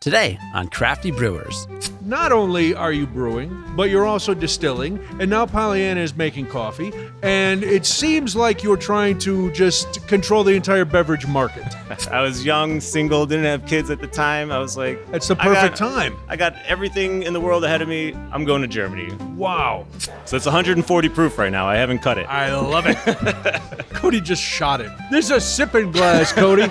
Today on Crafty Brewers. Not only are you brewing, but you're also distilling, and now Pollyanna is making coffee, and it seems like you're trying to just control the entire beverage market. I was young, single, didn't have kids at the time. I was like, That's the perfect time. I got everything in the world ahead of me. I'm going to Germany. Wow. So it's 140 proof right now. I haven't cut it. I love it. Cody just shot it. This is a sipping glass, Cody.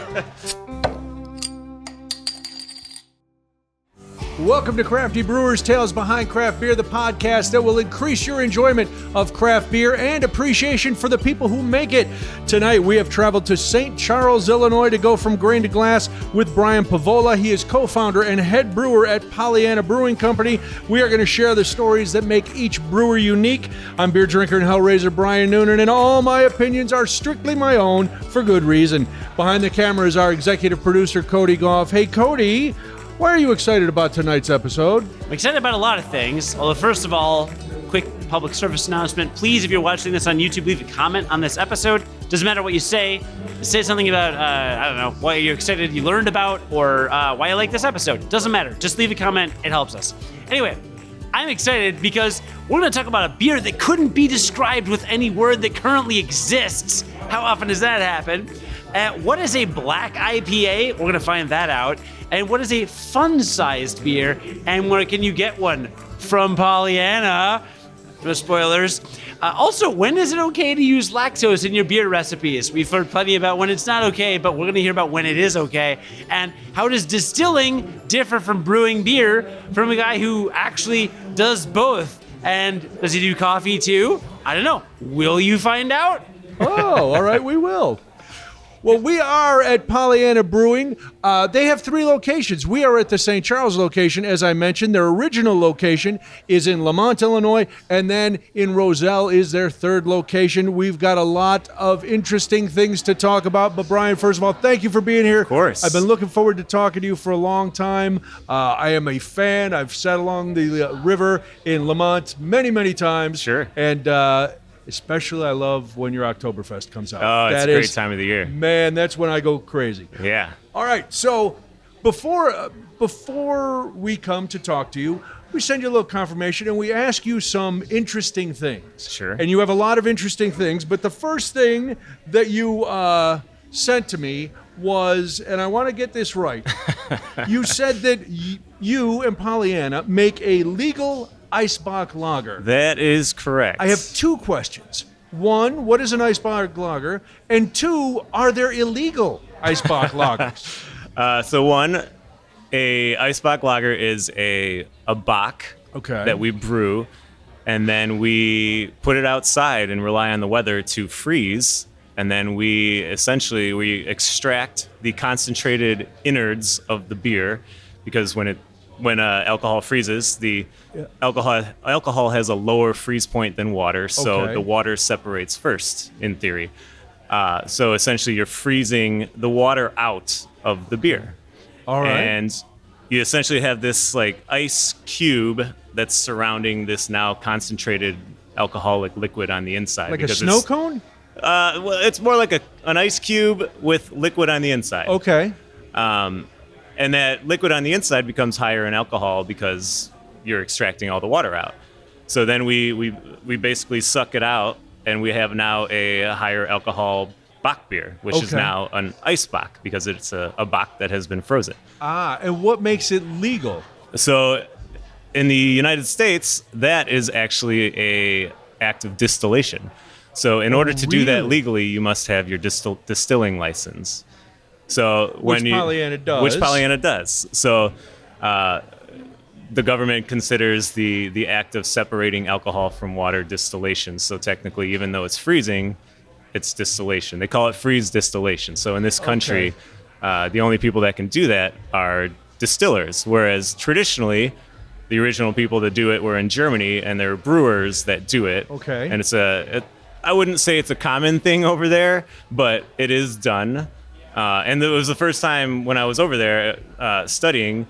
Welcome to Crafty Brewers, Tales Behind Craft Beer, the podcast that will increase your enjoyment of craft beer and appreciation for the people who make it. Tonight, we have traveled to St. Charles, Illinois to go from grain to glass with Brian Pavola. He is co-founder and head brewer at Pollyanna Brewing Company. We are going to share the stories that make each brewer unique. I'm beer drinker and hellraiser Brian Noonan, and all my opinions are strictly my own for good reason. Behind the camera is our executive producer, Cody Goff. Hey, Cody. Why are you excited about tonight's episode? I'm excited about a lot of things. Although, first of all, quick public service announcement. Please, if you're watching this on YouTube, leave a comment on this episode. Doesn't matter what you say. Say something about, I don't know, what you're excited you learned about or why you like this episode. Doesn't matter. Just leave a comment. It helps us. Anyway, I'm excited because we're going to talk about a beer that couldn't be described with any word that currently exists. How often does that happen? What is a black IPA? We're going to find that out. And what is a fun-sized beer? And where can you get one? From Pollyanna. No spoilers. Also, when is it okay to use lactose in your beer recipes? We've heard plenty about when it's not okay, but we're going to hear about when it is okay. And how does distilling differ from brewing beer from a guy who actually does both? And does he do coffee too? I don't know. Will you find out? Oh, all right, we will. Well, we are at Pollyanna Brewing. They have 3 locations. We are at the St. Charles location, as I mentioned. Their original location is in Lamont, Illinois, and then in Roselle is their 3rd location. We've got a lot of interesting things to talk about. But Brian, first of all, thank you for being here. Of course. I've been looking forward to talking to you for a long time. I am a fan. I've sat along the river in Lamont many, many times. Sure. And especially I love when your Oktoberfest comes out. Oh, it's a great time of the year. Man, that's when I go crazy. Yeah. All right, so before we come to talk to you, we send you a little confirmation and we ask you some interesting things. Sure. And you have a lot of interesting things, but the first thing that you sent to me was, and I want to get this right, you said that you and Pollyanna make a legal Eisbock Lager. That is correct. I have 2 questions. 1, what is an Eisbock Lager? And 2, are there illegal Eisbock Lagers? So one, a Eisbock Lager is a bock that we brew, and then we put it outside and rely on the weather to freeze, and then we extract the concentrated innards of the beer, because when alcohol freezes, the alcohol has a lower freeze point than water, so the water separates first, in theory. So essentially, you're freezing the water out of the beer. All right. And you essentially have this like ice cube that's surrounding this now concentrated alcoholic liquid on the inside. Like a snow cone? Well, it's more like an ice cube with liquid on the inside. Okay. And that liquid on the inside becomes higher in alcohol because you're extracting all the water out. So then we basically suck it out, and we have now a higher alcohol bock beer, which is now an Eisbock because it's a bock that has been frozen. And what makes it legal? So in the United States, that is actually a act of distillation. So in order to do that legally, you must have your distilling license. So which Pollyanna does. So the government considers the act of separating alcohol from water distillation. So technically, even though it's freezing, it's distillation. They call it freeze distillation. So in this country, the only people that can do that are distillers, whereas traditionally, the original people that do it were in Germany, and there are brewers that do it. Okay. And I wouldn't say it's a common thing over there, but it is done. And it was the first time when I was over there studying,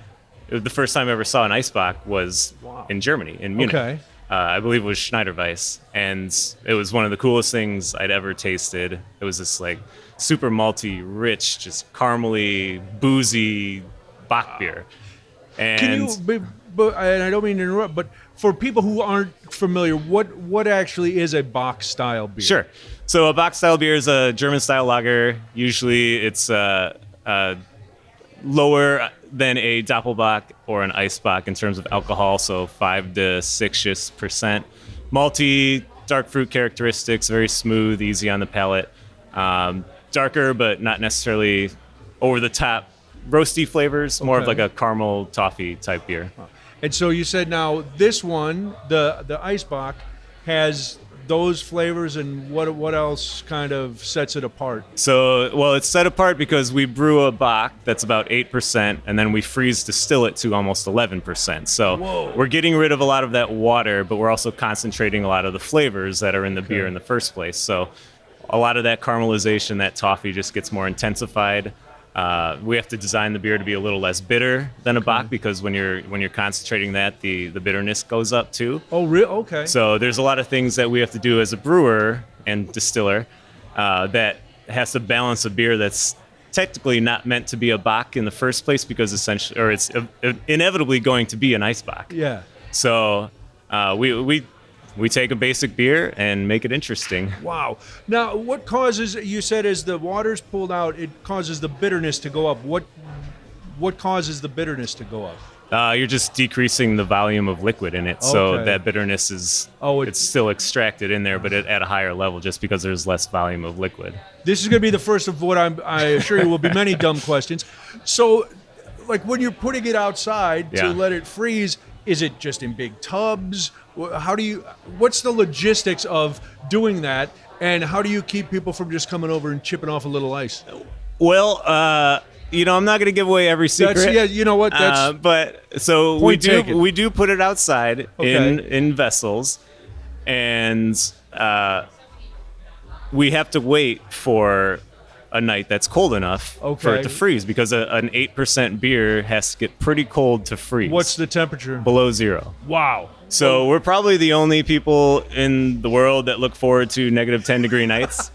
it was the first time I ever saw an Eisbock was in Germany, in Munich. Okay. I believe it was Schneiderweiss. And it was one of the coolest things I'd ever tasted. It was this like super malty, rich, just caramely, boozy Bock beer. And Can you, but, and I don't mean to interrupt, but for people who aren't familiar, what actually is a box style beer? Sure. So a box style beer is a German style lager. Usually it's lower than a Doppelbock or an Eisbock in terms of alcohol, so 5 to 6%. Malty, dark fruit characteristics, very smooth, easy on the palate. Darker, but not necessarily over the top roasty flavors, more of like a caramel toffee type beer. And so you said now this one, the Eisbock, has those flavors, and what else kind of sets it apart? So, well, it's set apart because we brew a bock that's about 8%, and then we freeze distill it to almost 11%. So we're getting rid of a lot of that water, but we're also concentrating a lot of the flavors that are in the beer in the first place. So a lot of that caramelization, that toffee just gets more intensified. We have to design the beer to be a little less bitter than a bock, because when you're concentrating that, the bitterness goes up too. Oh, really? Okay. So there's a lot of things that we have to do as a brewer and distiller that has to balance a beer that's technically not meant to be a bock in the first place, because essentially, or it's inevitably going to be an Eisbock. Yeah. So we take a basic beer and make it interesting. Wow. Now, what causes, you said as the water's pulled out, it causes the bitterness to go up. What causes the bitterness to go up? You're just decreasing the volume of liquid in it. So that bitterness is, it's still extracted in there, but at a higher level, just because there's less volume of liquid. This is going to be the first of what I assure you will be many dumb questions. So, like when you're putting it outside to let it freeze, is it just in big tubs? What's the logistics of doing that, and how do you keep people from just coming over and chipping off a little ice? Well, I'm not going to give away every secret. You know what? But so we do put it outside in vessels, and we have to wait for a night that's cold enough for it to freeze, because an 8% beer has to get pretty cold to freeze. What's the temperature? Below 0. Wow. So we're probably the only people in the world that look forward to negative 10 degree nights.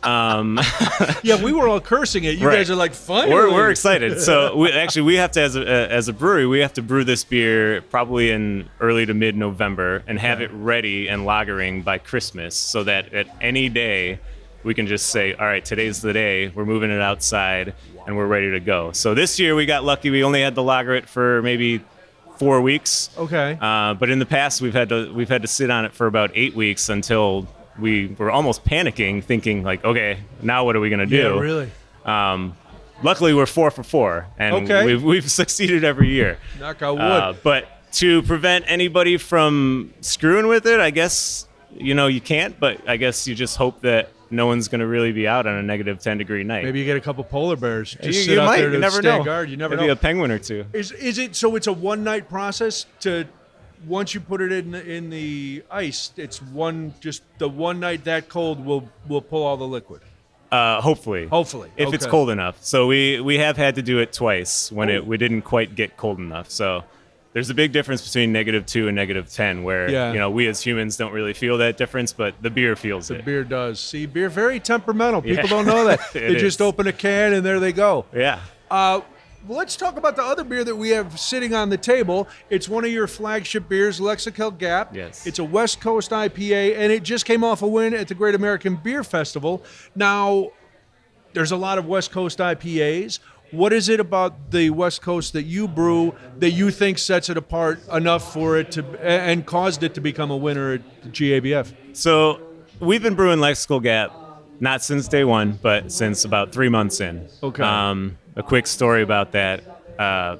Yeah, we were all cursing it. You guys are like, finally. We're excited. So we have to, as a brewery, we have to brew this beer probably in early to mid-November and have it ready and lagering by Christmas, so that at any day we can just say, all right, today's the day, we're moving it outside, and we're ready to go. So this year we got lucky. We only had to lager it for maybe 4 weeks. Okay. But in the past, we've had to sit on it for about 8 weeks, until we were almost panicking, thinking like, okay, now what are we going to do? Yeah, really. Luckily, we're 4 for 4, and we've succeeded every year. Knock on wood. But to prevent anybody from screwing with it, I guess, you can't, but I guess you just hope that no one's going to really be out on a negative 10 degree night. Maybe you get a couple polar bears. Just you sit out might. there to You never stand know. guard. You never Maybe know. a penguin or two. Is it so? It's a one night process to. Once you put it in the ice, it's just the one night that cold will pull all the liquid. Hopefully. If it's cold enough. So we have had to do it twice when we didn't quite get cold enough. So there's a big difference between -2 and -10, where we as humans don't really feel that difference, but the beer feels it. The beer does. See, beer very temperamental. People don't know that. They just open a can and there they go. Yeah. Let's talk about the other beer that we have sitting on the table. It's one of your flagship beers, Lexical Gap. Yes. It's a West Coast IPA, and it just came off a win at the Great American Beer Festival. Now, there's a lot of West Coast IPAs. What is it about the West Coast that you brew that you think sets it apart enough for it to and caused it to become a winner at the GABF? So we've been brewing Lexical Gap not since day one, but since about 3 months in. Okay. A quick story about that. I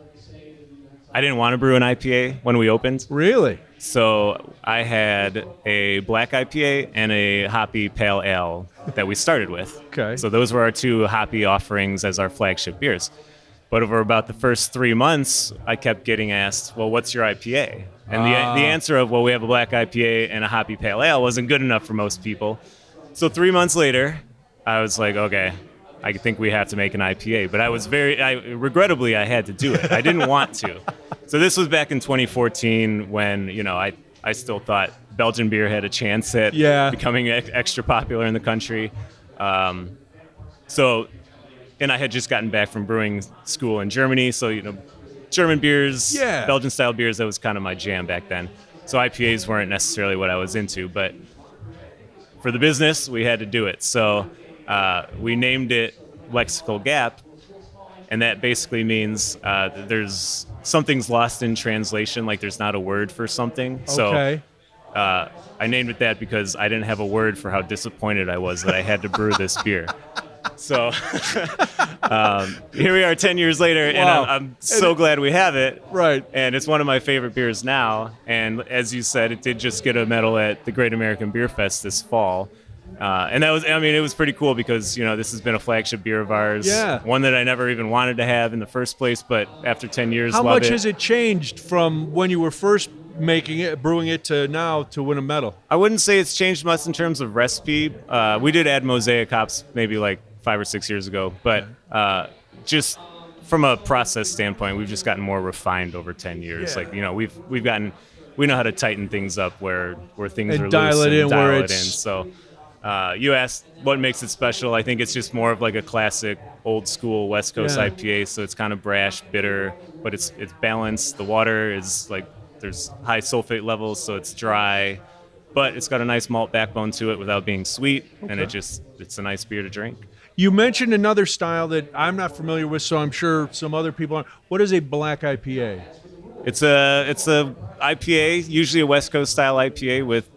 didn't want to brew an IPA when we opened. Really? So I had a black IPA and a hoppy pale ale that we started with. Okay. So those were our 2 hoppy offerings as our flagship beers. But over about the first 3 months, I kept getting asked, well, what's your IPA? And the answer of, well, we have a black IPA and a hoppy pale ale wasn't good enough for most people. So 3 months later, I was like, okay, I think we have to make an IPA. But regrettably, I had to do it. I didn't want to. So this was back in 2014 when, I still thought Belgian beer had a chance at becoming extra popular in the country. And I had just gotten back from brewing school in Germany. So, German beers, Yeah. Belgian style beers, that was kind of my jam back then. So IPAs weren't necessarily what I was into, but for the business, we had to do it. So we named it Lexical Gap, and that basically means there's something's lost in translation, like there's not a word for something. Okay. So I named it that because I didn't have a word for how disappointed I was that I had to brew this beer. So here we are 10 years later, and Wow. I'm so glad we have it. Right. And it's one of my favorite beers now. And as you said, it did just get a medal at the Great American Beer Fest this fall. And that was, I mean, it was pretty cool because, this has been a flagship beer of ours. Yeah. One that I never even wanted to have in the first place, but after 10 years, How love much it. has it changed from when you were first making it, brewing it, to now to win a medal? I wouldn't say it's changed much in terms of recipe. We did add mosaic hops maybe like 5 or 6 years ago, but just from a process standpoint, we've just gotten more refined over 10 years. Yeah. Like, we know how to tighten things up where things And are dial loose it and in dial where it in. it's- So you asked what makes it special. I think it's just more of like a classic old school West Coast Yeah. IPA. So it's kind of brash, bitter, but it's balanced. The water is like, there's high sulfate levels, so it's dry, but it's got a nice malt backbone to it without being sweet, and it's a nice beer to drink. You mentioned another style that I'm not familiar with, so I'm sure some other people aren't. What is a black IPA? It's a IPA, usually a West Coast style IPA with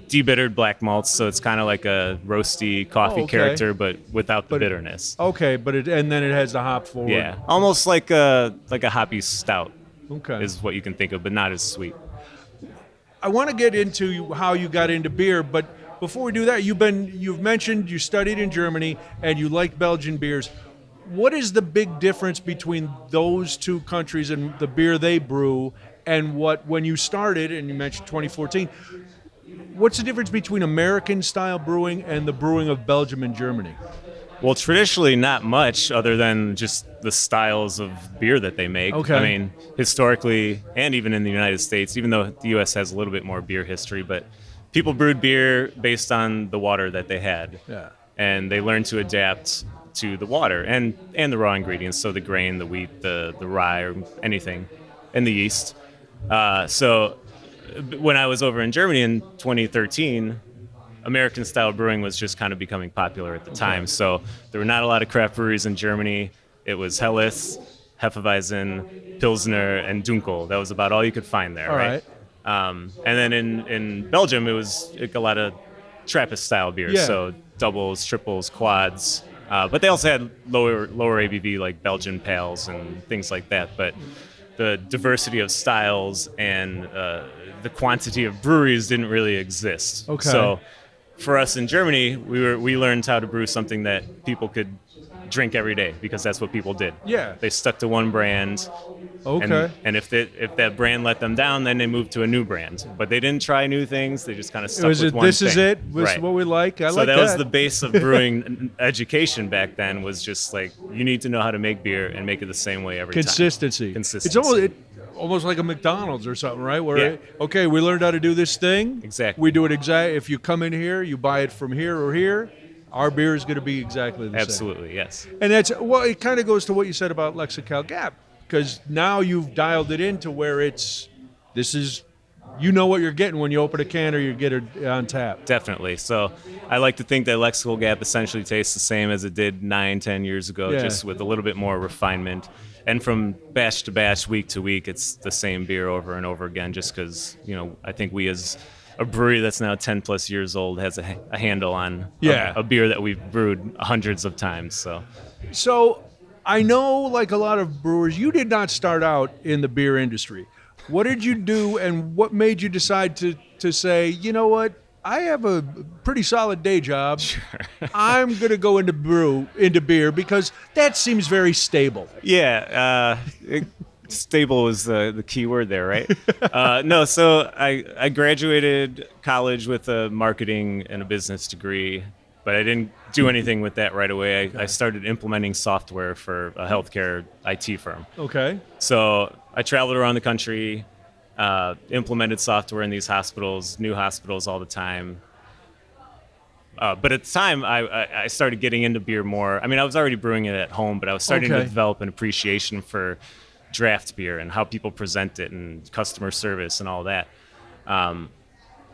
debittered black malts, so it's kind of like a roasty coffee character, but without the bitterness. Okay, and then it has the hop forward. Yeah, almost like a hoppy stout. Okay. Is what you can think of, but not as sweet. I want to get into how you got into beer, but before we do that, you've mentioned you studied in Germany and you like Belgian beers. What is the big difference between those two countries and the beer they brew, and when you started, and you mentioned 2014, what's the difference between American style brewing and the brewing of Belgium and Germany? Well, traditionally, not much other than just the styles of beer that they make. Okay. I mean, historically, and even in the United States, even though the U.S. has a little bit more beer history, but people brewed beer based on the water that they had. Yeah. And they learned to adapt to the water and the raw ingredients, so the grain, the wheat, the rye, or anything, and the yeast. So when I was over in Germany in 2013, American style brewing was just kind of becoming popular at the time. So there were not a lot of craft breweries in Germany. It was Helles, Hefeweizen, Pilsner, and Dunkel. That was about all you could find there, All right? And then in Belgium, it was like a lot of Trappist style beers. Yeah. So doubles, triples, quads. But they also had lower ABV, like Belgian pales and things like that. But the diversity of styles and the quantity of breweries didn't really exist. Okay. So for us in Germany, we learned how to brew something that people could drink every day, because that's what people did. Yeah. They stuck to one brand. Okay. And if that brand let them down, then they moved to a new brand. But they didn't try new things. They just kind of stuck with one This thing. is it? This is Right. what we like? I So like that that. was the base of brewing education back then, was just like, you need to know how to make beer and make it the same way every Consistency. time. It's almost like a McDonald's or something, right? Where, Yeah. okay, we learned how to do this thing. Exactly. We do it exactly. If you come in here, you buy it from here or here, our beer is going to be exactly the same. Absolutely, yes. And it kind of goes to what you said about Lexical Gap, because now you've dialed it into where you know what you're getting when you open a can or you get it on tap. Definitely. So I like to think that Lexical Gap essentially tastes the same as it did 9-10 years ago, Yeah. just with a little bit more refinement. And from batch to batch, week to week, it's the same beer over and over again, just because, I think we as a brewery that's now 10 plus years old has a handle on a beer that we've brewed hundreds of times. So I know, like a lot of brewers, you did not start out in the beer industry. What did you do, and what made you decide to say, you know what, I have a pretty solid day job. Sure. I'm going to go into beer, because that seems very stable. Yeah. Stable is the key word there, right? No, so I graduated college with a marketing and a business degree, but I didn't do anything with that right away. I started implementing software for a healthcare IT firm. Okay. So I traveled around the country, implemented software in these hospitals, new hospitals all the time. But at the time, I started getting into beer more. I mean, I was already brewing it at home, but I was starting to develop an appreciation for draft beer and how people present it and customer service and all that. And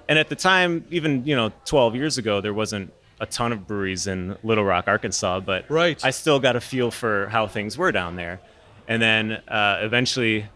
at the time, even 12 years ago, there wasn't a ton of breweries in Little Rock, Arkansas, but I still got a feel for how things were down there. And then eventually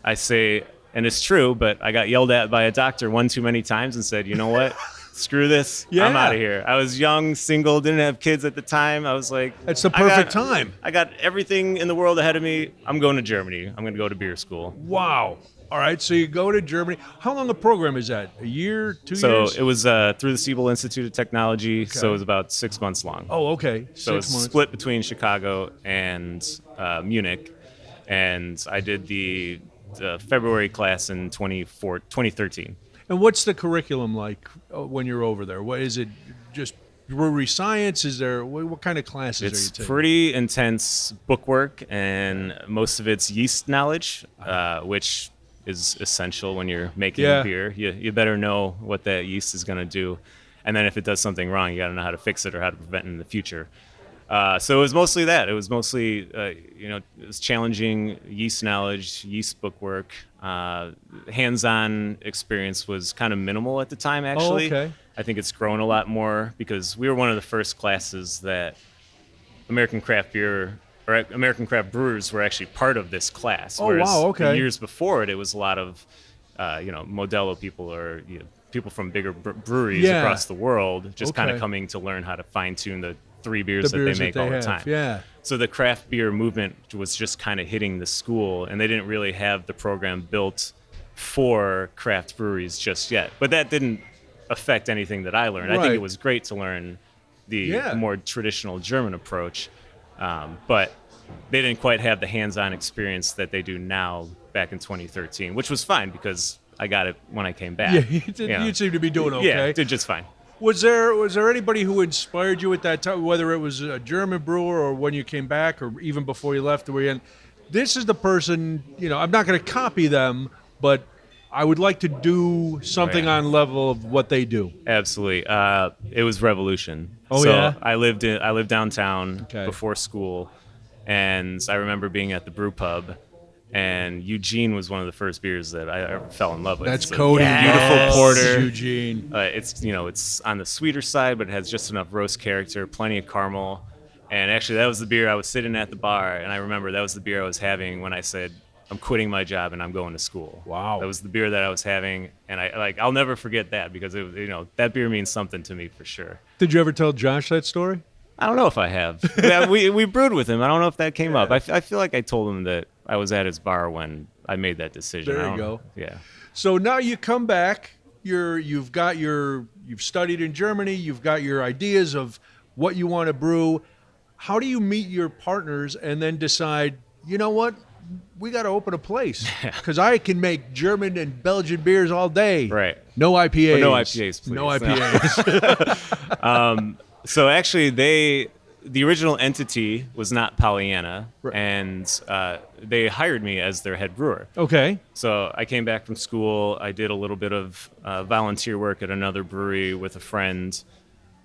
I say, and it's true, but I got yelled at by a doctor one too many times and said, you know what? Screw this. I'm out of here. I was young, single, didn't have kids at the time. I was like, it's the perfect time. I got everything in the world ahead of me. I'm going to Germany. I'm going to go to beer school. Wow. All right, so you go to Germany. How long a program is that? A year, 2 years? So it was through the Siebel Institute of Technology, so it was about 6 months long. Oh, okay. So it's split between Chicago and Munich, and I did the February class in 2013. And what's the curriculum like when you're over there? What is it? Just brewery science? Is there what kind of classes are you taking? It's pretty intense bookwork, and most of it's yeast knowledge, which is essential when you're making beer. You better know what that yeast is going to do, and then if it does something wrong, you got to know how to fix it or how to prevent it in the future. So it was mostly that. It was mostly, it was challenging yeast knowledge, yeast bookwork. Hands-on experience was kind of minimal at the time, actually. Oh, okay. I think it's grown a lot more because we were one of the first classes that American craft beer or American craft brewers were actually part of this class. Oh, whereas wow, okay. the years before it was a lot of, Modelo people or people from bigger breweries across the world just kind of coming to learn how to fine-tune the 3 beers that they make all the time. Yeah. So the craft beer movement was just kind of hitting the school, and they didn't really have the program built for craft breweries just yet. But that didn't affect anything that I learned. Right. I think it was great to learn the more traditional German approach, but they didn't quite have the hands-on experience that they do now back in 2013, which was fine because I got it when I came back. Yeah, you seem to be doing okay. Yeah, did just fine. Was there anybody who inspired you at that time, whether it was a German brewer or when you came back or even before you left? This is the person, I'm not going to copy them, but I would like to do something on level of what they do. Absolutely. It was Revolution. Oh, so yeah? I lived downtown before school, and I remember being at the brew pub, and Eugene was one of the first beers that I ever fell in love with. That's Cody. Beautiful porter. Eugene. It's on the sweeter side, but it has just enough roast character, plenty of caramel. And actually, that was the beer I was sitting at the bar, and I remember that was the beer I was having when I said, I'm quitting my job and I'm going to school. Wow. That was the beer that I was having, and I'll never forget that because it was, that beer means something to me for sure. Did you ever tell Josh that story? I don't know if I have. Yeah, we brewed with him. I don't know if that came up. I feel like I told him that I was at his bar when I made that decision. There you go. Yeah. So now you come back. You've studied in Germany. You've got your ideas of what you want to brew. How do you meet your partners and then decide, you know what, we got to open a place because I can make German and Belgian beers all day. Right. No IPAs. No IPAs, please. No IPAs. So actually, the original entity was not Pollyanna, and they hired me as their head brewer. Okay. So I came back from school. I did a little bit of volunteer work at another brewery with a friend,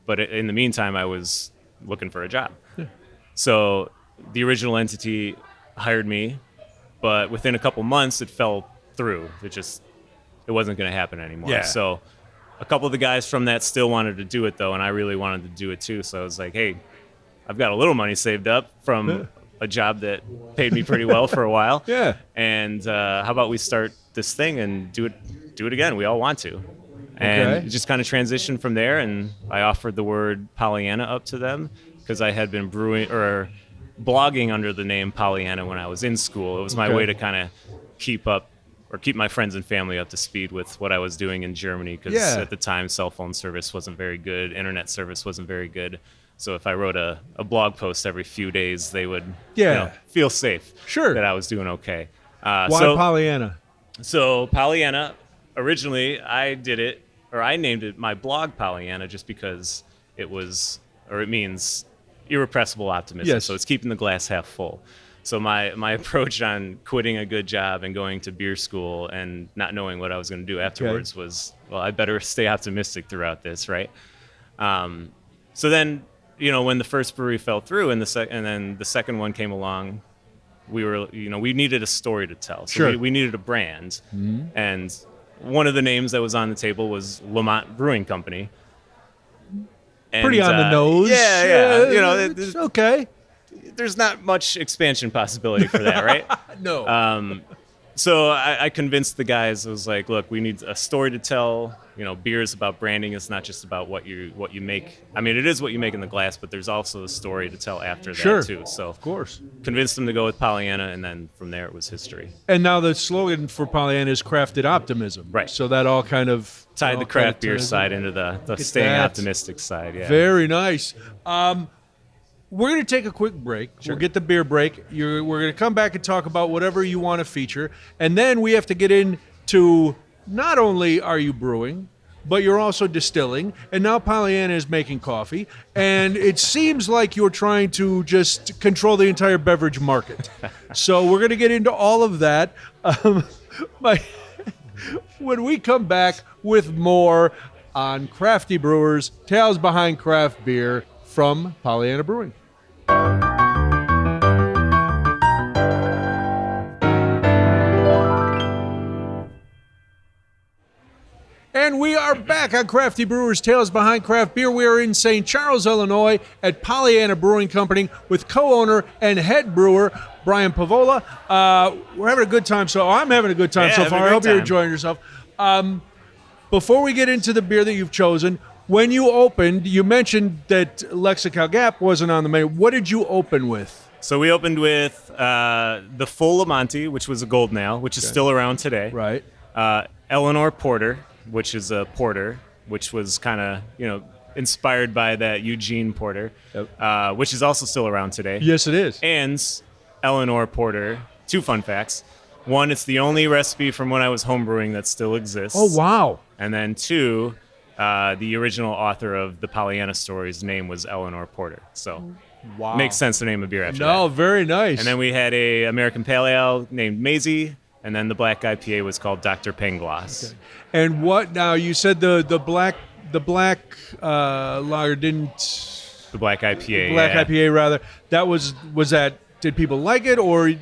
but in the meantime, I was looking for a job. Yeah. So the original entity hired me, but within a couple months, it fell through. It wasn't going to happen anymore. Yeah. So a couple of the guys from that still wanted to do it, though, and I really wanted to do it, too. So I was like, hey, I've got a little money saved up from a job that paid me pretty well for a while. Yeah. And how about we start this thing and do it again? We all want to. And it just kind of transitioned from there, and I offered the word Pollyanna up to them because I had been brewing or blogging under the name Pollyanna when I was in school. It was my way to kind of keep my friends and family up to speed with what I was doing in Germany because at the time cell phone service wasn't very good, internet service wasn't very good. So if I wrote a blog post every few days, they would feel safe that I was doing okay. Why Pollyanna? So Pollyanna, originally I named it my blog Pollyanna just because it means irrepressible optimism. Yes. So it's keeping the glass half full. So my approach on quitting a good job and going to beer school and not knowing what I was going to do afterwards was, well, I better stay optimistic throughout this, right? So then, when the first brewery fell through and then the second one came along, we needed a story to tell. So Sure. we needed a brand. And one of the names that was on the table was Lamont Brewing Company. And, Pretty on the nose. Yeah. It's okay. There's not much expansion possibility for that, right? No. So I convinced the guys. I was like, look, we need a story to tell. Beer is about branding. It's not just about what you make. I mean, it is what you make in the glass, but there's also a story to tell after that too. So of course, convinced them to go with Pollyanna, and then from there it was history. And now the slogan for Pollyanna is crafted optimism. Right. So that all kind of tied the craft beer side into the staying optimistic side. Yeah. Very nice. We're going to take a quick break. Sure. We'll get the beer break. We're going to come back and talk about whatever you want to feature. And then we have to get into not only are you brewing, but you're also distilling. And now Pollyanna is making coffee. And it seems like you're trying to just control the entire beverage market. So we're going to get into all of that. When we come back with more on Crafty Brewers, Tales Behind Craft Beer, from Pollyanna Brewing. And we are back on Crafty Brewers Tales Behind Craft Beer. We are in St. Charles, Illinois at Pollyanna Brewing Company with co-owner and head brewer Brian Pavola. We're having a good time. I'm having a good time so far. I hope you're enjoying yourself. Before we get into the beer that you've chosen, when you opened, you mentioned that Lexical Gap wasn't on the menu. What did you open with? So we opened with the Full Lamonti, which was a gold nail, which is still around today. Right. Eleanor Porter, which is a porter, which was kind of, inspired by that Eugene Porter, which is also still around today. Yes, it is. And Eleanor Porter, 2 fun facts. 1, it's the only recipe from when I was homebrewing that still exists. Oh, wow. And then 2, the original author of the Pollyanna stories' name was Eleanor Porter. So makes sense to name a beer after that. No, very nice. And then we had a American Pale Ale named Maisie, and then the black IPA was called Dr. Pangloss. Okay. And what now? You said the black lager didn't. The black IPA. Black IPA rather. That was that. Did people like it, or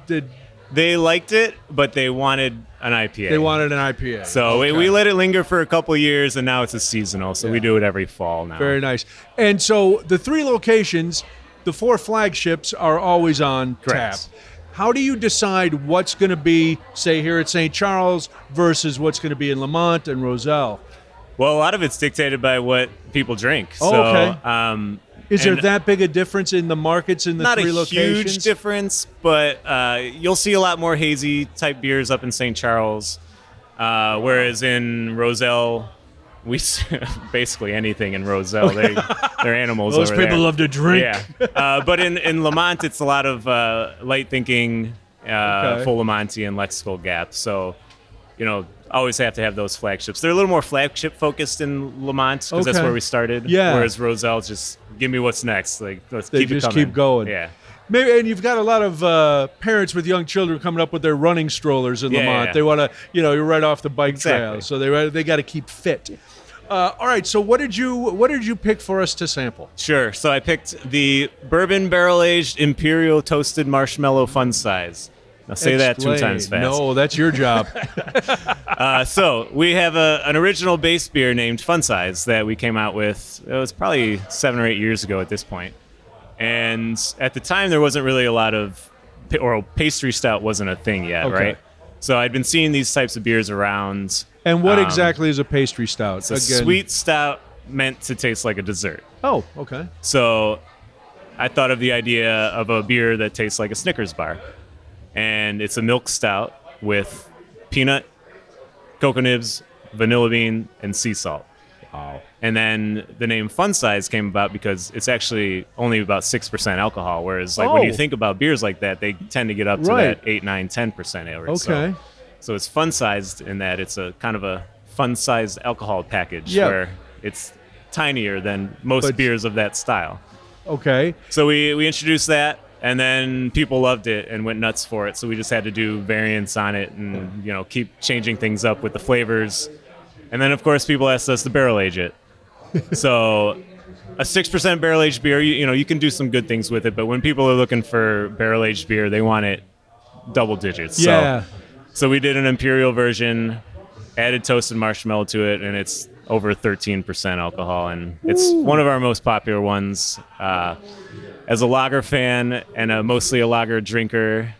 did they liked it? But they wanted an IPA. They wanted an IPA. So we let it linger for a couple of years, and now it's a seasonal. So we do it every fall now. Very nice. And so the 3 locations, the 4 flagships are always on tap. How do you decide what's going to be, say, here at St. Charles versus what's going to be in Lamont and Roselle? Well, a lot of it's dictated by what people drink. Okay. Is there that big a difference in the markets in the 3 locations? Not a huge difference, but you'll see a lot more hazy type beers up in St. Charles, whereas in Roselle, we basically anything in Roselle. They're animals. Those over people there. love to drink. Yeah, but in Lamont, it's a lot of light thinking, Full Lamonti and Lexical Gap. So, always have to have those flagships. They're a little more flagship focused in Lamont because that's where we started. Yeah. Whereas Roselle, just give me what's next. Like let's They keep it just coming. keep going. Yeah. Maybe, and you've got a lot of parents with young children coming up with their running strollers in Lamont. Yeah. They want to, you're right off the bike trail, Exactly. so they got to keep fit. All right, so what did you pick for us to sample? Sure. So I picked the Bourbon Barrel Aged Imperial Toasted Marshmallow Fun Size. Now say that 2 times fast. No, that's your job. So we have an original base beer named Fun Size that we came out with. It was probably 7 or 8 years ago at this point. And at the time, there wasn't really a lot of, or pastry stout wasn't a thing yet, right? So I'd been seeing these types of beers around. And what exactly is a pastry stout? It's a sweet stout meant to taste like a dessert. Oh, okay. So I thought of the idea of a beer that tastes like a Snickers bar. And it's a milk stout with peanut, cocoa nibs, vanilla bean, and sea salt. Wow. And then the name Fun Size came about because it's actually only about 6% alcohol, whereas when you think about beers like that, they tend to get up to that 8, 9, 10% average. Okay. So it's fun-sized in that it's a kind of a fun-sized alcohol package where it's tinier than most beers of that style. Okay. So we introduced that, and then people loved it and went nuts for it. So we just had to do variants on it and keep changing things up with the flavors. And then, of course, people asked us to barrel age it. So a 6% barrel aged beer, you can do some good things with it, but when people are looking for barrel aged beer, they want it double digits. Yeah. So we did an Imperial version, added toasted marshmallow to it, and it's over 13% alcohol, and it's one of our most popular ones. As a lager fan and mostly a lager drinker,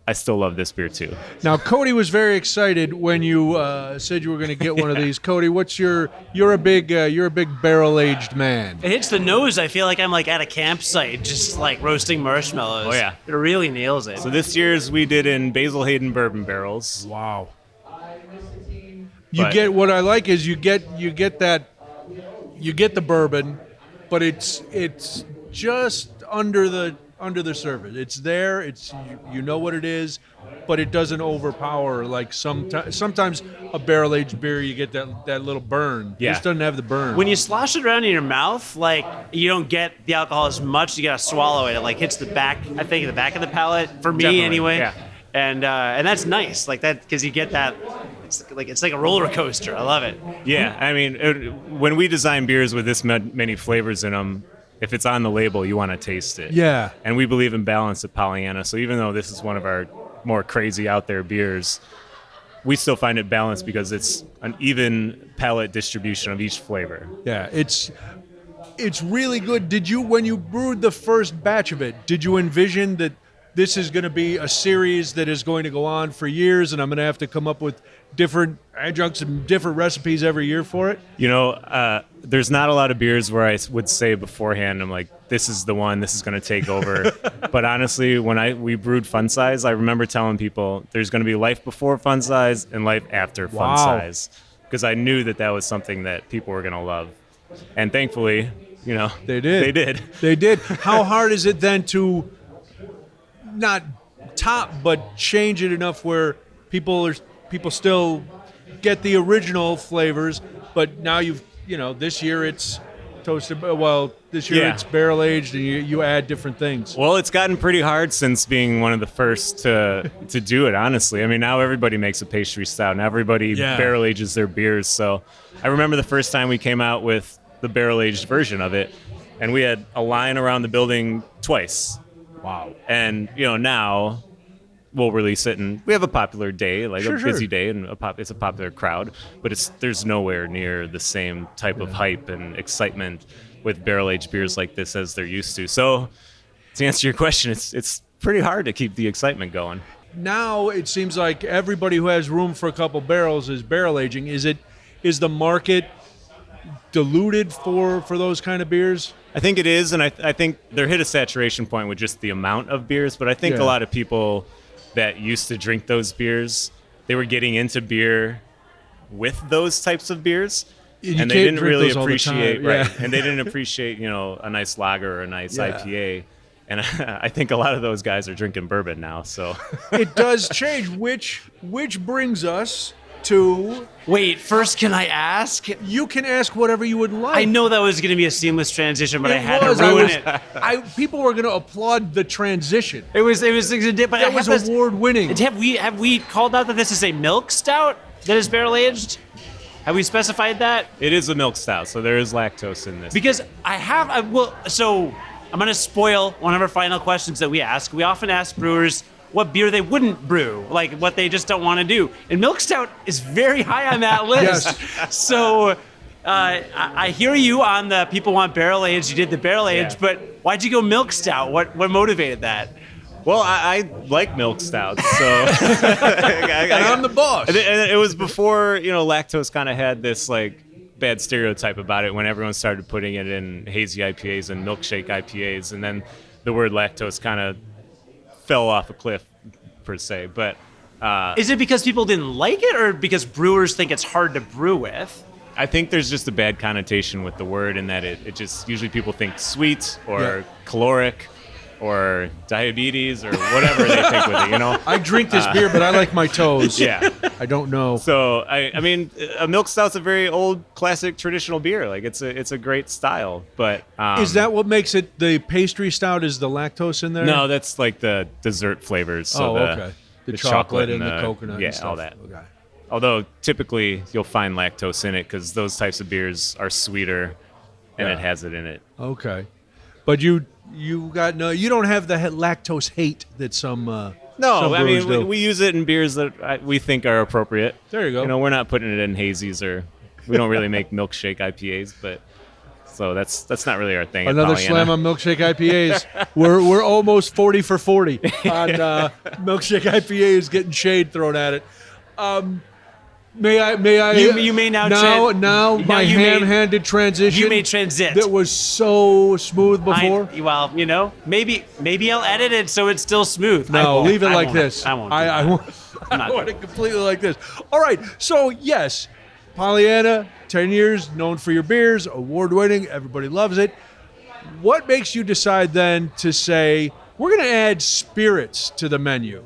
I still love this beer too. Now, Cody was very excited when you said you were going to get one of these. Cody, you're a big barrel aged man. It hits the nose. I feel like I'm like at a campsite, just like roasting marshmallows. Oh yeah, it really nails it. So this year's we did in Basil Hayden bourbon barrels. Wow. You get what I like is you get the bourbon, but it's just under the surface. It's there. It's you know what it is, but it doesn't overpower like sometimes a barrel aged beer you get that little burn. Yeah. This doesn't have the burn. When you slosh it around in your mouth, like you don't get the alcohol as much. You gotta swallow it. It like hits the back. I think the back of the palate for me. Definitely, anyway. yeah. And that's nice, like that, because you get that. It's like a roller coaster. I love it. Yeah, I mean, when we design beers with this many flavors in them, if it's on the label, you want to taste it. Yeah. And we believe in balance at Pollyanna. So even though this is one of our more crazy out there beers, we still find it balanced because it's an even palate distribution of each flavor. Yeah, it's really good. When you brewed the first batch of it, did you envision that this is going to be a series that is going to go on for years, and I'm going to have to come up with different adjuncts and different recipes every year for it? There's not a lot of beers where I would say beforehand, I'm like, this is the one, this is going to take over. But honestly, when we brewed Fun Size, I remember telling people there's going to be life before Fun Size and life after Fun Size, because I knew that was something that people were going to love. And thankfully, they did. How hard is it then to not top, but change it enough where people still get the original flavors, but now this year it's toasted. Well, this year it's barrel aged, and you add different things. Well, it's gotten pretty hard since being one of the first to do it. Honestly, I mean, now everybody makes a pastry stout, and everybody barrel ages their beers. So I remember the first time we came out with the barrel aged version of it, and we had a line around the building twice. Wow. And now we'll release it, and we have a popular day, like a busy day, and it's a popular crowd, but there's nowhere near the same type of hype and excitement with barrel aged beers like this as they're used to. So to answer your question, it's pretty hard to keep the excitement going. Now it seems like everybody who has room for a couple barrels is barrel aging. Is the market diluted for those kind of beers? I think it is, and I think they're hit a saturation point with just the amount of beers, but I think a lot of people that used to drink those beers, they were getting into beer with those types of beers, and they didn't really appreciate and they didn't appreciate a nice lager or a nice IPA. And I think a lot of those guys are drinking bourbon now. So it does change, which brings us to... Wait, first, can I ask? You can ask whatever you would like. I know that was going to be a seamless transition, but I had to ruin it. People were going to applaud the transition. It was but it was award-winning. Have we called out that this is a milk stout that is barrel-aged? Have we specified that? It is a milk stout, so there is lactose in this. Because so I'm going to spoil one of our final questions that we ask. We often ask brewers what beer they wouldn't brew, like what they just don't want to do. And milk stout is very high on that list. Yes. So I hear you on the people want barrel aged. You did the barrel aged, but why'd you go milk stout? What motivated that? Well, I like milk stouts, so and I'm the boss. And it was before lactose kind of had this like bad stereotype about it when everyone started putting it in hazy IPAs and milkshake IPAs, and then the word lactose kind of fell off a cliff, per se. But is it because people didn't like it, or because brewers think it's hard to brew with? I think there's just a bad connotation with the word, in that it just usually people think sweet or caloric or diabetes or whatever they think with it. I drink this beer, but I like my toes. Yeah, I don't know. So I mean, a milk stout's a very old, classic, traditional beer. Like it's a great style. But is that what makes it the pastry stout? Is the lactose in there? No, that's like the dessert flavors. So okay. The chocolate and the coconut. Yeah, and stuff. all that. Okay. Although typically you'll find lactose in it because those types of beers are sweeter and it has it in it. Okay. But you don't have the lactose hate that some No, I brewers mean do. we use it in beers that we think are appropriate. There you go. You know, we're not putting it in hazies, or we don't really make milkshake IPAs, but so that's not really our thing. Another slam on milkshake IPAs. we're almost 40 for 40 on milkshake IPAs, getting shade thrown at it. May I? You may now. My ham-handed transition. You may transit. That was so smooth before. Maybe I'll edit it so it's still smooth. No, leave it like this. I won't. I want it completely like this. All right. So yes, Pollyanna, 10 years, known for your beers, award-winning. Everybody loves it. What makes you decide then to say we're going to add spirits to the menu?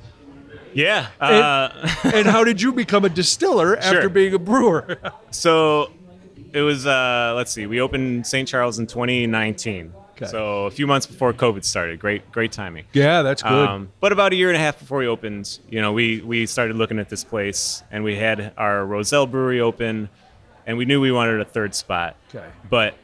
Yeah. And how did you become a distiller after being a brewer? So it was, let's see, we opened St. Charles in 2019. Okay. So a few months before COVID started. Great timing. Yeah, that's good. But about a year and a half before we opened, we started looking at this place, and we had our Roselle brewery open, and we knew we wanted a third spot. Okay. But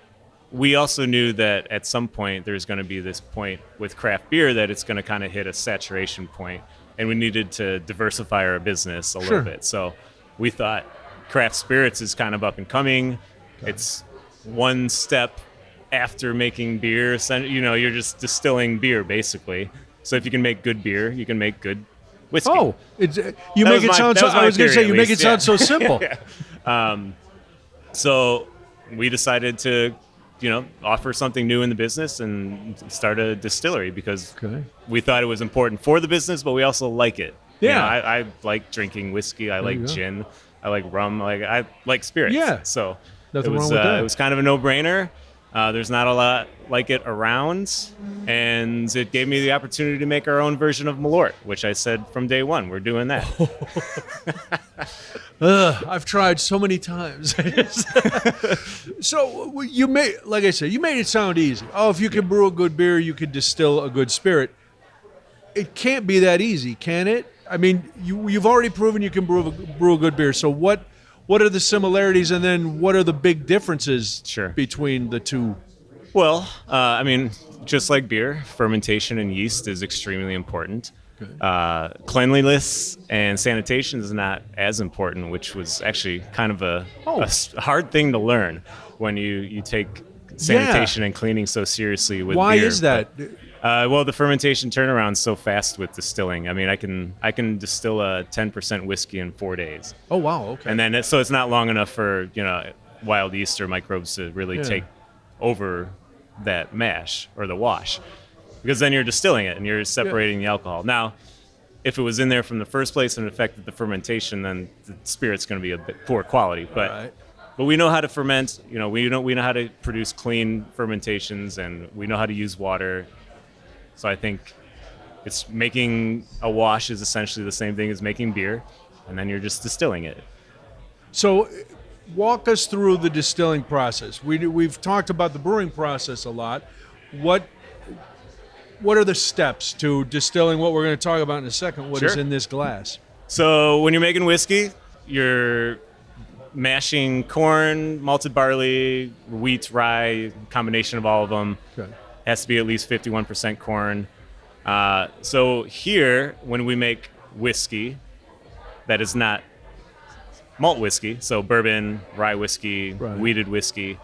we also knew that at some point there's going to be this point with craft beer that it's going to kind of hit a saturation point. And we needed to diversify our business a little bit. So we thought craft spirits is kind of up and coming. Okay. It's one step after making beer. So, you're just distilling beer, basically. So if you can make good beer, you can make good whiskey. Oh, you make it sound so. I was going to say you make it sound so simple. So we decided to, offer something new in the business and start a distillery because we thought it was important for the business, but we also like it. Yeah. I like drinking whiskey. I like gin. I like rum. I like spirits. Yeah. So nothing wrong with that. It was kind of a no-brainer. There's not a lot like it around, and it gave me the opportunity to make our own version of Malort, which I said from day one, we're doing that. I've tried so many times. So you made it sound easy. Oh, if you can brew a good beer, you can distill a good spirit. It can't be that easy, can it? I mean, you've already proven you can brew a good beer. So what are the similarities, and then what are the big differences between the two? Well, just like beer, fermentation and yeast is extremely important. Cleanliness and sanitation is not as important, which was actually kind of a hard thing to learn when you take sanitation and cleaning so seriously with beer. Why is that? Well, the fermentation turnaround's so fast with distilling. I mean, I can distill a 10% whiskey in 4 days. Oh wow! Okay. And then so it's not long enough for wild yeast or microbes to really take over that mash or the wash, because then you're distilling it and you're separating the alcohol. Now, if it was in there from the first place and it affected the fermentation, then the spirit's going to be a bit poor quality. But we know how to ferment. We know how to produce clean fermentations, and we know how to use water. So I think it's making a wash is essentially the same thing as making beer, and then you're just distilling it. So walk us through the distilling process. We've talked about the brewing process a lot. What are the steps to distilling what we're going to talk about in a second? What is in this glass? So when you're making whiskey, you're mashing corn, malted barley, wheat, rye, combination of all of them. Okay. Has to be at least 51% corn. So here, when we make whiskey that is not malt whiskey, so bourbon, rye whiskey, wheated whiskey,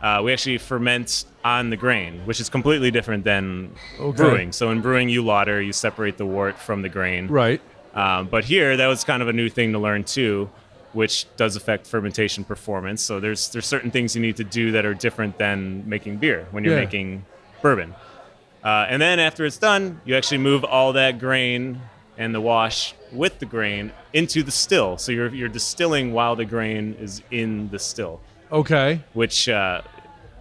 we actually ferment on the grain, which is completely different than brewing. So in brewing, you lauter, you separate the wort from the grain. Right. But here, that was kind of a new thing to learn too, which does affect fermentation performance. So there's certain things you need to do that are different than making beer when you're making bourbon. And then after it's done, you actually move all that grain and the wash with the grain into the still. So you're distilling while the grain is in the still. Okay. Which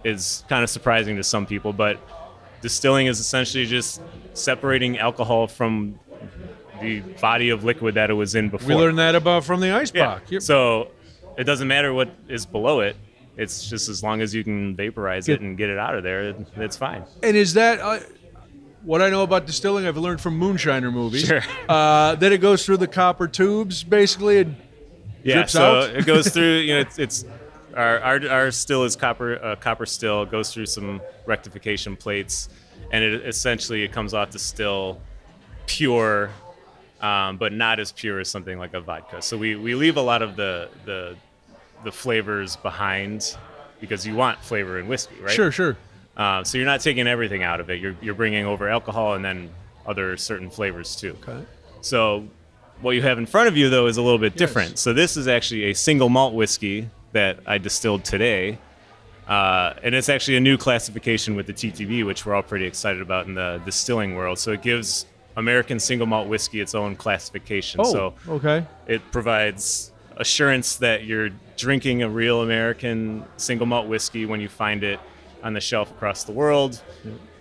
is kind of surprising to some people, but distilling is essentially just separating alcohol from the body of liquid that it was in before. We learned that from the Eisbock. Yeah. Yep. So it doesn't matter what is below it. It's just as long as you can vaporize it and get it out of there, it's fine. And is that what I know about distilling? I've learned from moonshiner movies. Sure. That it goes through the copper tubes, basically, and drips out. So it goes through. It's Our still is copper still. It goes through some rectification plates, and it comes off the still pure, but not as pure as something like a vodka. So we leave a lot of the flavors behind because you want flavor in whiskey, right? Sure. So you're not taking everything out of it. You're bringing over alcohol and then other certain flavors too. Okay. So what you have in front of you, though, is a little bit different. So this is actually a single malt whiskey that I distilled today. And it's actually a new classification with the TTB, which we're all pretty excited about in the distilling world. So it gives American single malt whiskey its own classification. Oh, okay. It provides assurance that you're drinking a real American single malt whiskey when you find it on the shelf across the world.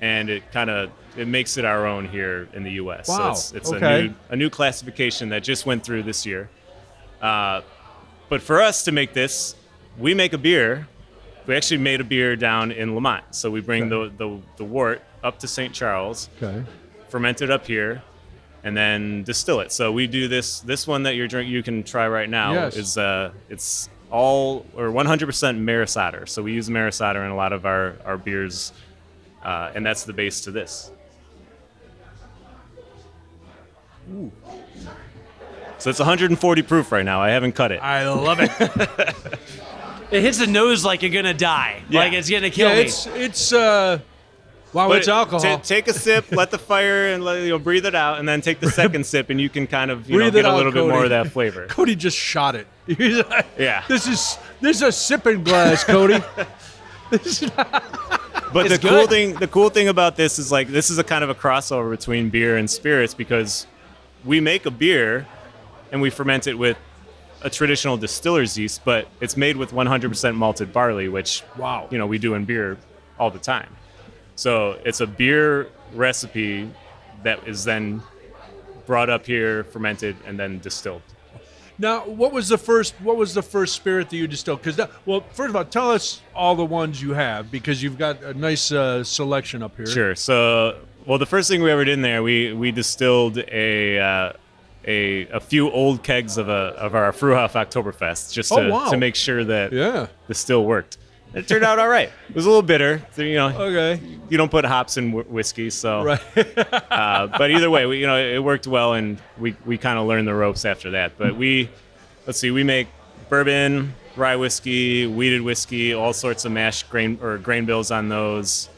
And it makes it our own here in the U.S. Wow. So it's a new classification that just went through this year. But for us to make this, we make a beer. We actually made a beer down in Lamont. So we bring the wort up to St. Charles, ferment it up here, and then distill it. So we do this one that you're drinking. You can try right now. Is it's all or 100% Maris Otter. So we use Maris Otter in a lot of our beers, and that's the base to this. Ooh. So it's 140 proof right now. I haven't cut it. I love it. It hits the nose like you're gonna die. Yeah. Like it's gonna kill me. It's it's alcohol. Take a sip, let the fire and breathe it out, and then take the second sip, and you can kind of get a little bit more of that flavor. Cody just shot it. Yeah. This is a sipping glass, Cody. But the cool thing about this is this is a kind of a crossover between beer and spirits because we make a beer and we ferment it with a traditional distiller's yeast, but it's made with 100% malted barley, which we do in beer all the time. So it's a beer recipe that is then brought up here, fermented, and then distilled. Now, what was the first spirit that you distilled? Because first of all, tell us all the ones you have because you've got a nice selection up here. Sure. So, the first thing we ever did in there, we distilled a few old kegs of our Fruhof Oktoberfest just to make sure that the still worked. It turned out all right. It was a little bitter. So, okay. You don't put hops in whiskey, so. Right. But either way, it worked well, and we kind of learned the ropes after that. But we make bourbon, rye whiskey, wheated whiskey, all sorts of mashed grain bills on those.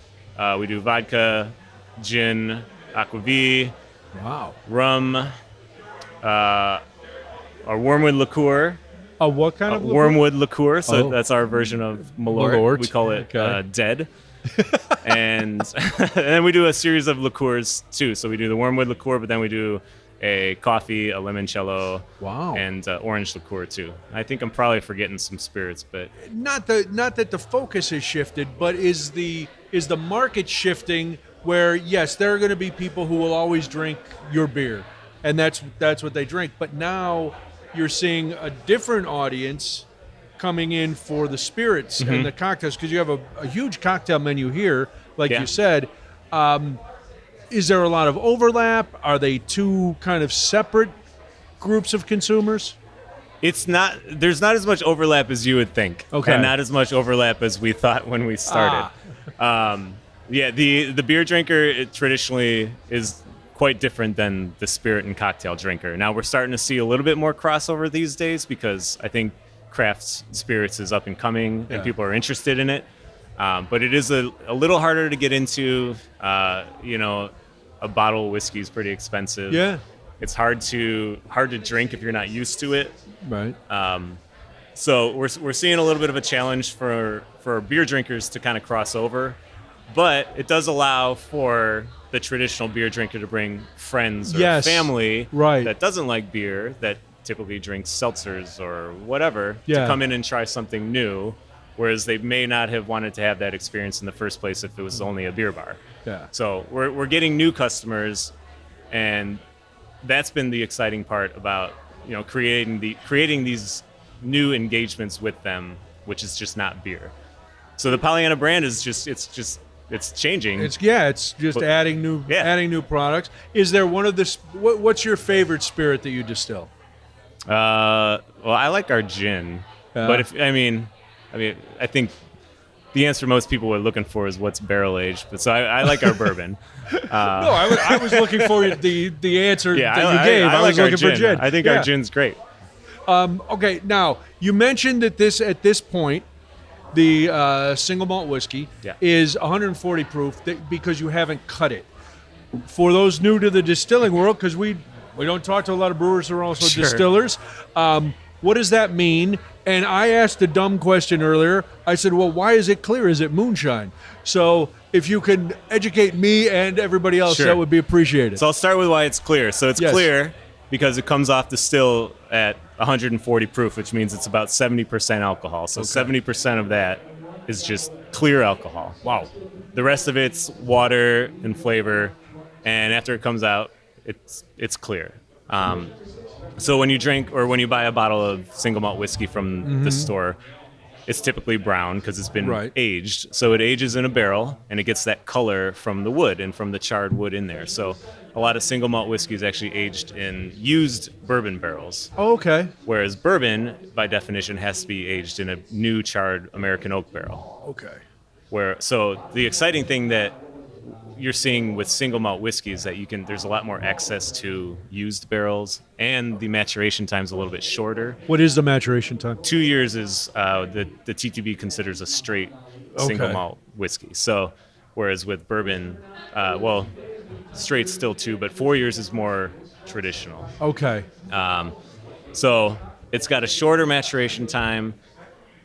We do vodka, gin, aquavit, rum, our wormwood liquor. A what kind of liqueur? Wormwood liqueur. So that's our version of Malort. We call it Dead. And then we do a series of liqueurs too. So we do the wormwood liqueur, but then we do a coffee, a limoncello, and orange liqueur too. I think I'm probably forgetting some spirits, but not that the focus has shifted, but is the market shifting where yes, there are going to be people who will always drink your beer, and that's what they drink. But now you're seeing a different audience coming in for the spirits and the cocktails because you have a huge cocktail menu here, like you said. Is there a lot of overlap? Are they two kind of separate groups of consumers? There's not as much overlap as you would think. Okay. And not as much overlap as we thought when we started. The beer drinker traditionally is quite different than the spirit and cocktail drinker. Now we're starting to see a little bit more crossover these days because I think craft spirits is up and coming and people are interested in it. But it is a little harder to get into. A bottle of whiskey is pretty expensive. Yeah. It's hard to drink if you're not used to it. Right. So we're seeing a little bit of a challenge for beer drinkers to kind of cross over, but it does allow for the traditional beer drinker to bring friends or family that doesn't like beer, that typically drinks seltzers or whatever, to come in and try something new, whereas they may not have wanted to have that experience in the first place if it was only a beer bar. Yeah. So we're getting new customers, and that's been the exciting part about creating these new engagements with them, which is just not beer. So the Pollyanna brand is it's changing. It's just adding new products. Is there one of the what's your favorite spirit that you distill? I like our gin, but I mean, I think the answer most people are looking for is what's barrel aged. But so I like our bourbon. No, I was looking for the answer that you gave. I was like looking for gin. I think our gin's great. Okay, now you mentioned that at this point, the single malt whiskey is 140 proof because you haven't cut it. For those new to the distilling world, because we don't talk to a lot of brewers who are also distillers, what does that mean? And I asked a dumb question earlier. I said, well, why is it clear? Is it moonshine? So if you can educate me and everybody else, that would be appreciated. So I'll start with why it's clear. So it's clear because it comes off the still at 140 proof, which means it's about 70% alcohol. So 70% of that is just clear alcohol. Wow. The rest of it's water and flavor, and after it comes out, it's clear. So when you drink or when you buy a bottle of single malt whiskey from the store, it's typically brown because it's been aged. So it ages in a barrel, and it gets that color from the wood and from the charred wood in there. So a lot of single malt whiskey is actually aged in used bourbon barrels. Oh, okay. Whereas bourbon, by definition, has to be aged in a new charred American oak barrel. Okay. So the exciting thing that you're seeing with single malt whiskey is that there's a lot more access to used barrels, and the maturation time's a little bit shorter. What is the maturation time? 2 years is the TTB considers a straight single malt whiskey. So whereas with bourbon, straight's still 2, but 4 years is more traditional. Okay. So it's got a shorter maturation time.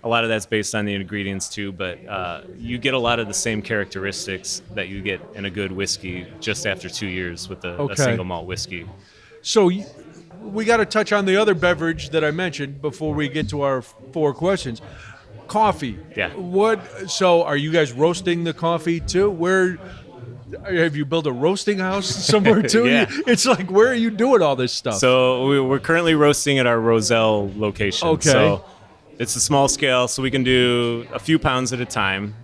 A lot of that's based on the ingredients too, but you get a lot of the same characteristics that you get in a good whiskey just after 2 years with a single malt whiskey. So we got to touch on the other beverage that I mentioned before we get to our 4 questions. Coffee. Yeah. So are you guys roasting the coffee too? Where have you built a roasting house somewhere too? Yeah. It's like, where are you doing all this stuff? So we're currently roasting at our Roselle location. Okay. So it's a small scale, so we can do a few pounds at a time,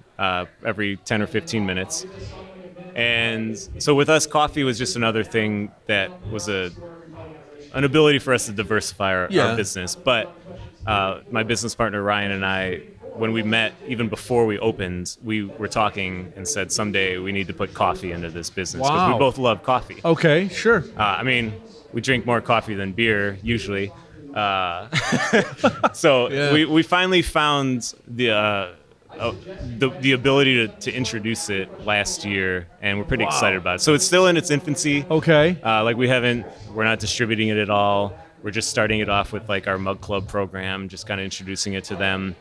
every 10 or 15 minutes. And so with us, coffee was just another thing that was an ability for us to diversify our business. But my business partner, Ryan, and I, when we met, even before we opened, we were talking and said someday we need to put coffee into this business because we both love coffee. Okay, sure. I mean, we drink more coffee than beer usually. So we finally found the ability to introduce it last year, and we're pretty excited about it. So it's still in its infancy. Okay. We're not distributing it at all. We're just starting it off with like our Mug Club program, just kind of introducing it to them,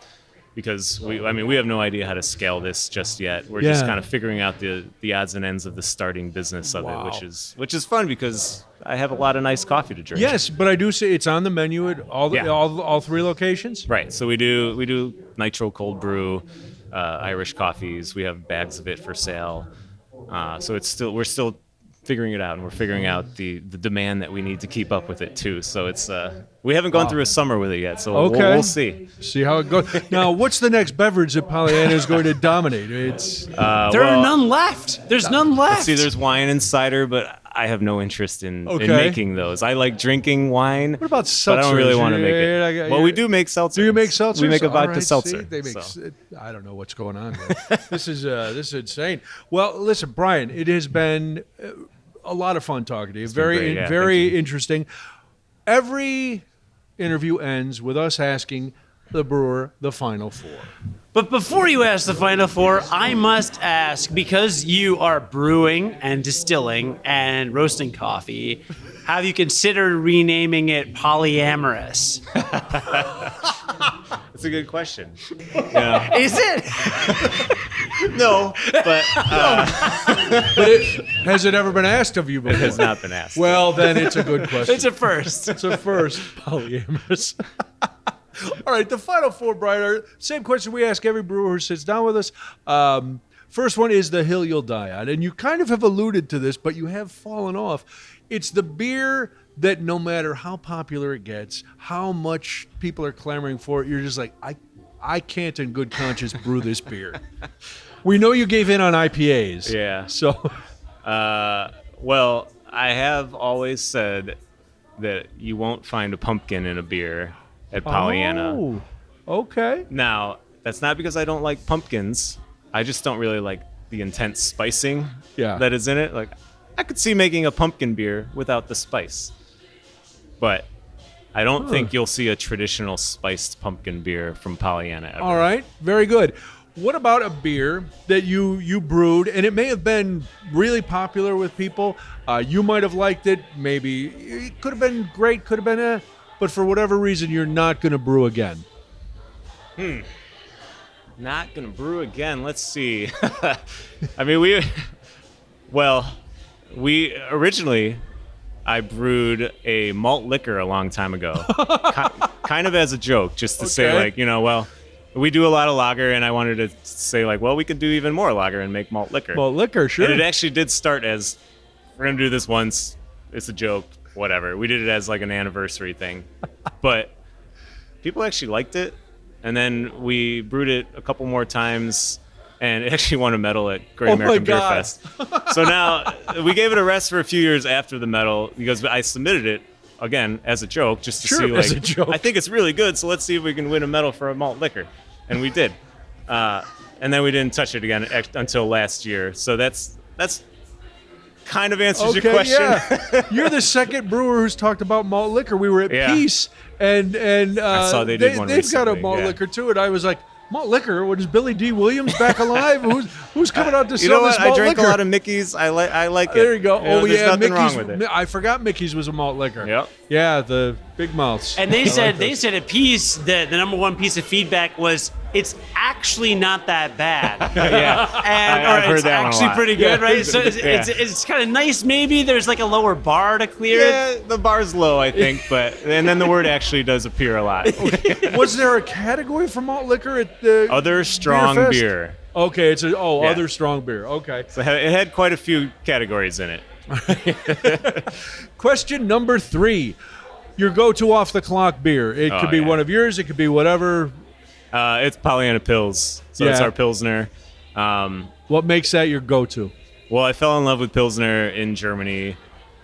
because we have no idea how to scale this just yet. We're just kind of figuring out the odds and ends of the starting business of it, which is fun because I have a lot of nice coffee to drink. Yes, but I do see it's on the menu at all 3 locations. Right. So we do nitro cold brew, Irish coffees. We have bags of it for sale. So we're still figuring it out, and we're figuring out the demand that we need to keep up with it too. So it's we haven't gone through a summer with it yet, so we'll see. See how it goes. Now, what's the next beverage that Pollyanna is going to dominate? It's there are none left. There's none left. See, there's wine and cider, but I have no interest in making those. I like drinking wine. What about seltzers? But I don't really want to make it. Well, we do make seltzers. Do you make seltzers? We make a vodka seltzer. I don't know what's going on here. This is insane. Well, listen, Brian, it has been a lot of fun talking to you. Very interesting. Every interview ends with us asking the brewer the final 4. But before you ask the final 4, I must ask, because you are brewing and distilling and roasting coffee, have you considered renaming it Polyamorous? That's a good question. Is it? No, but has it ever been asked of you before? It has not been asked. Well, then it's a good question. It's a first. It's a first, Polyamorous. All right, the final 4, Brian, same question we ask every brewer who sits down with us. First one is the hill you'll die on. And you kind of have alluded to this, but you have fallen off. It's the beer that no matter how popular it gets, how much people are clamoring for it, you're just like, I can't in good conscience brew this beer. We know you gave in on IPAs. Yeah. So, well, I have always said that you won't find a pumpkin in a beer at Pollyanna. Oh, okay. Now, that's not because I don't like pumpkins. I just don't really like the intense spicing that is in it. Like, I could see making a pumpkin beer without the spice, but I don't think you'll see a traditional spiced pumpkin beer from Pollyanna ever. All right, very good. What about a beer that you brewed, and it may have been really popular with people? You might have liked it. Maybe it could have been great, could have been but for whatever reason, you're not going to brew again. Not going to brew again. Let's see. I mean, we originally, I brewed a malt liquor a long time ago, kind of as a joke, just to say, like, we do a lot of lager, and I wanted to say, like, well, we could do even more lager and make malt liquor. Malt liquor, sure. And it actually did start as, we're going to do this once. It's a joke, whatever. We did it as, like, an anniversary thing. But people actually liked it. And then we brewed it a couple more times, and it actually won a medal at Great American Beer Fest. So now, we gave it a rest for a few years after the medal, because I submitted it again as a joke, just to see, like, as a joke. I think it's really good, so let's see if we can win a medal for a malt liquor. And we did. And then we didn't touch it again until last year. So that's kind of answers your question. Yeah. You're the second brewer who's talked about malt liquor. We were at Peace, and I saw they did one they've recently, got a malt liquor too, and I was like, malt liquor? What, is Billy D. Williams back alive? Who's coming out to sell this malt liquor? I drank a lot of Mickey's. I like it. There you go. There's nothing wrong with it. I forgot Mickey's was a malt liquor. Yep. Yeah, the big mouths. And they said at Peace the number one piece of feedback was it's actually not that bad. I've heard that one a lot. It's actually pretty good, right? So it's kind of nice. Maybe there's like a lower bar to clear it. Yeah, the bar's low, I think, and then the word actually does appear a lot. Was there a category for malt liquor at the Other strong beer? Okay, it's other strong beer. Okay. So it had quite a few categories in it. Question number 3. Your go-to off-the-clock beer. It could be one of yours. It could be whatever. It's Pollyanna Pils. So it's our Pilsner. What makes that your go-to? Well, I fell in love with Pilsner in Germany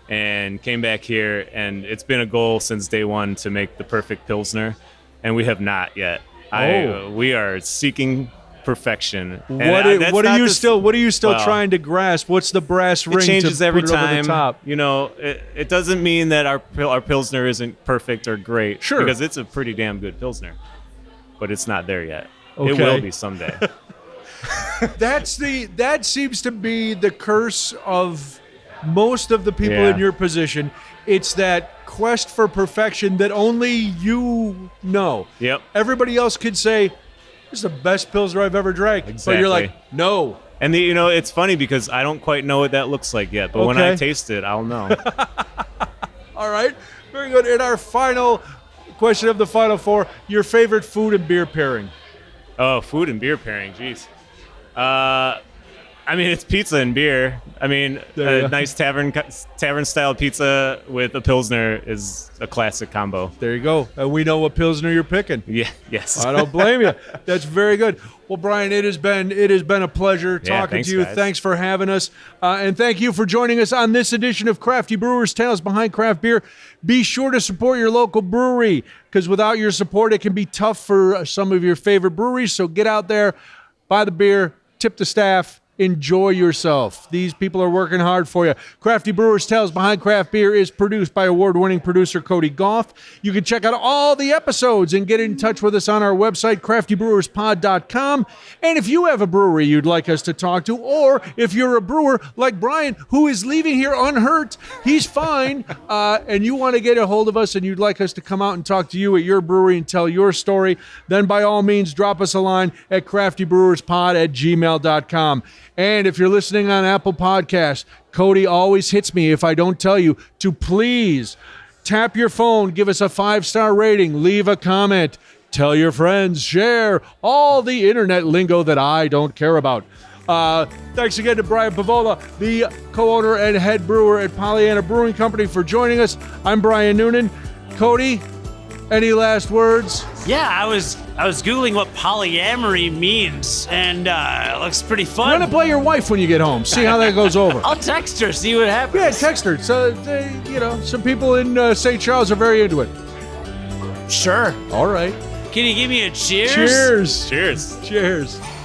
and came back here, and it's been a goal since day one to make the perfect Pilsner, and we have not yet. We are seeking perfection. What are you still trying to grasp? What's the brass ring? It changes every put it time. Over the top? It doesn't mean that our Pilsner isn't perfect or great. Sure. Because it's a pretty damn good Pilsner. But it's not there yet. Okay. It will be someday. That seems to be the curse of most of the people in your position. It's that quest for perfection that only you know. Yep. Everybody else could say, "This is the best Pilsner I've ever drank." Exactly. But you're like, no. And it's funny because I don't quite know what that looks like yet. But when I taste it, I'll know. All right. Very good. And our final question of the final 4, your favorite food and beer pairing. Oh, food and beer pairing. Jeez. I mean, it's pizza and beer. I mean, a nice tavern-style pizza with a Pilsner is a classic combo. There you go. And we know what Pilsner you're picking. Yeah, yes. I don't blame you. That's very good. Well, Brian, it has been a pleasure talking to you. Guys. Thanks for having us. And thank you for joining us on this edition of Crafty Brewers Tales Behind Craft Beer. Be sure to support your local brewery, because without your support, it can be tough for some of your favorite breweries. So get out there, buy the beer, tip the staff, enjoy yourself. These people are working hard for you. Crafty Brewers Tales Behind Craft Beer is produced by award-winning producer Cody Goff. You can check out all the episodes and get in touch with us on our website, craftybrewerspod.com. And if you have a brewery you'd like us to talk to, or if you're a brewer like Brian, who is leaving here unhurt, he's fine, and you want to get a hold of us and you'd like us to come out and talk to you at your brewery and tell your story, then by all means, drop us a line at craftybrewerspod@gmail.com. And if you're listening on Apple Podcasts, Cody always hits me if I don't tell you to please tap your phone, give us a 5-star rating, leave a comment, tell your friends, share all the internet lingo that I don't care about. Thanks again to Brian Pavola, the co-owner and head brewer at Pollyanna Brewing Company, for joining us. I'm Brian Noonan. Cody, any last words? Yeah, I was Googling what polyamory means, and it looks pretty fun. Run it by your wife when you get home. See how that goes over. I'll text her, see what happens. Yeah, text her. So, some people in St. Charles are very into it. Sure. All right. Can you give me a cheers? Cheers. Cheers. Cheers.